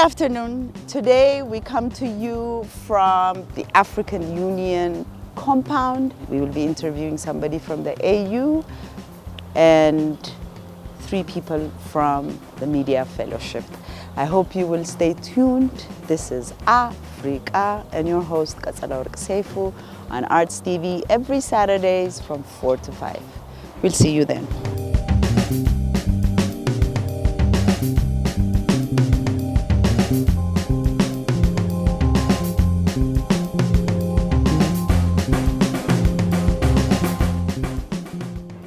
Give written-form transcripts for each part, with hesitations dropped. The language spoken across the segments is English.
afternoon. Today we come to you from the African Union compound. We will be interviewing somebody from the AU and 3 people from the Media Fellowship. I hope you will stay tuned. This is Africa and your host Katsalaork Seifu on Arts TV every Saturdays from 4 to 5. We'll see you then.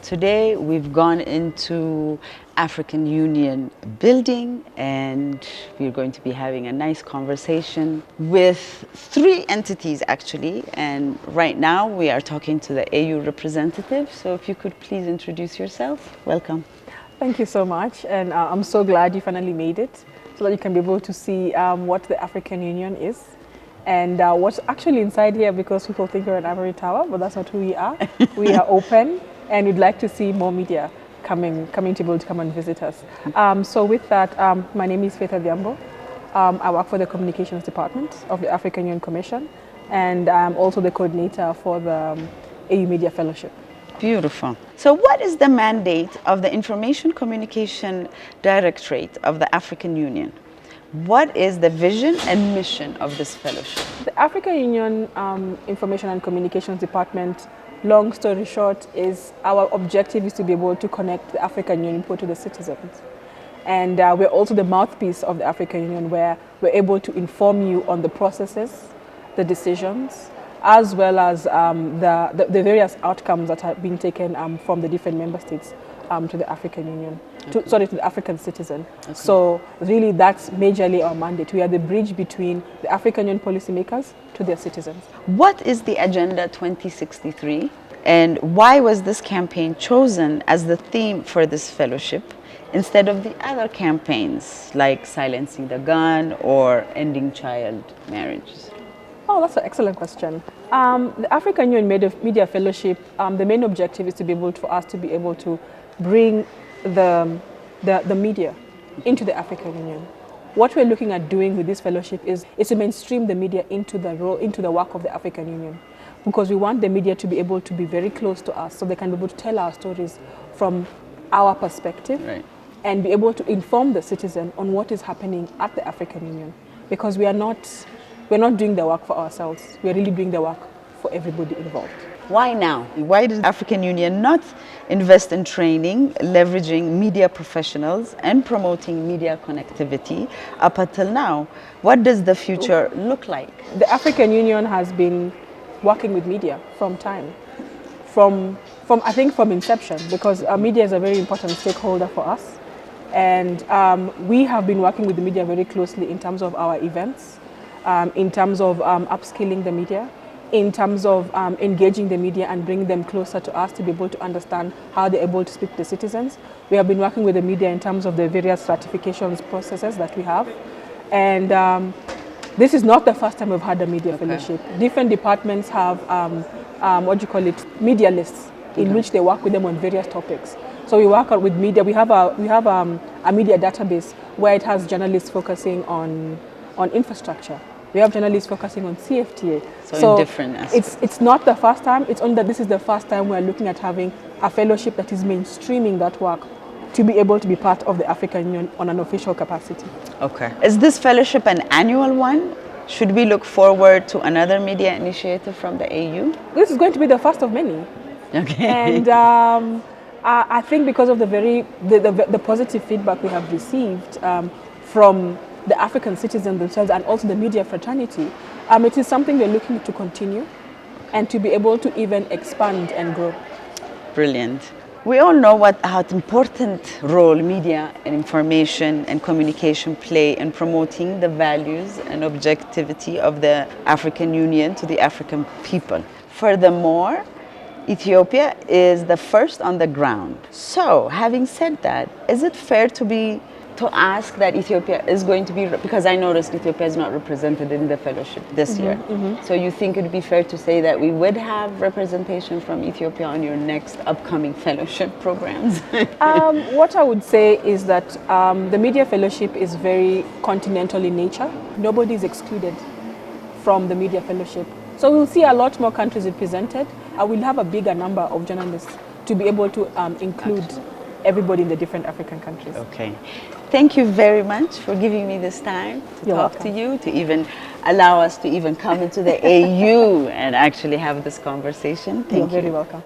Today we've gone into African Union building and we're going to be having a nice conversation with 3 entities actually, and right now we are talking to the AU representative. So if you could please introduce yourself. Welcome. Thank you so much, and I'm so glad you finally made it so that you can be able to see what the African Union is and what's actually inside here, because people think we're an ivory tower, but that's not who we are. We are open. And we'd like to see more media coming to be able to come and visit us. So with that, my name is Faith Adhiambo. I work for the Communications Department of the African Union Commission, and I'm also the coordinator for the AU Media Fellowship. Beautiful. So what is the mandate of the Information Communication Directorate of the African Union? What is the vision and mission of this fellowship? The African Union Information and Communications Department, long story short, is our objective is to be able to connect the African Union to the citizens. And we're also the mouthpiece of the African Union, where we're able to inform you on the processes, the decisions, as well as the various outcomes that are being taken from the different member states to the African Union, to the African citizen. Okay. So really that's majorly our mandate. We are the bridge between the African Union policymakers to their citizens. What is the Agenda 2063 and why was this campaign chosen as the theme for this fellowship instead of the other campaigns like silencing the gun or ending child marriages? Oh, that's an excellent question. The African Union Media Fellowship, the main objective is to be able for us to be able to bring the media into the African Union. What we're looking at doing with this fellowship is to mainstream the media into the work of the African Union, because we want the media to be able to be very close to us so they can be able to tell our stories from our perspective, right, and be able to inform the citizen on what is happening at the African Union, because we're not doing the work for ourselves. We're really doing the work for everybody involved. Why now? Why does the African Union not invest in training, leveraging media professionals and promoting media connectivity up until now? What does the future look like? The African Union has been working with media from inception, because media is a very important stakeholder for us. And we have been working with the media very closely in terms of our events, in terms of upskilling the media, in terms of engaging the media and bringing them closer to us to be able to understand how they're able to speak to the citizens. We have been working with the media in terms of the various ratifications processes that we have. And this is not the first time we've had a media fellowship. Different departments have, media lists in which they work with them on various topics. So we work with media. We have a media database where it has journalists focusing on infrastructure. We have journalists focusing on CFTA. So in different aspects. It's not the first time, it's only that this is the first time we're looking at having a fellowship that is mainstreaming that work to be able to be part of the African Union on an official capacity. Okay. Is this fellowship an annual one? Should we look forward to another media initiative from the AU? This is going to be the first of many. Okay. And I think because of the positive feedback we have received from the African citizens themselves and also the media fraternity, it is something we're looking to continue and to be able to even expand and grow. Brilliant. We all know how important role media and information and communication play in promoting the values and objectivity of the African Union to the African people. Furthermore, Ethiopia is the first on the ground. So, having said that, is it fair to be to ask that Ethiopia is going to be, because I noticed Ethiopia is not represented in the fellowship this year. So you think it would be fair to say that we would have representation from Ethiopia on your next upcoming fellowship programs? What I would say is that the media fellowship is very continental in nature. Nobody is excluded from the media fellowship. So we'll see a lot more countries represented. I will have a bigger number of journalists to be able to include everybody in the different African countries. Okay. Thank you very much for giving me this time to You're talk welcome. to you, to even allow us to even come into the AU and actually have this conversation. Thank you. You're very welcome.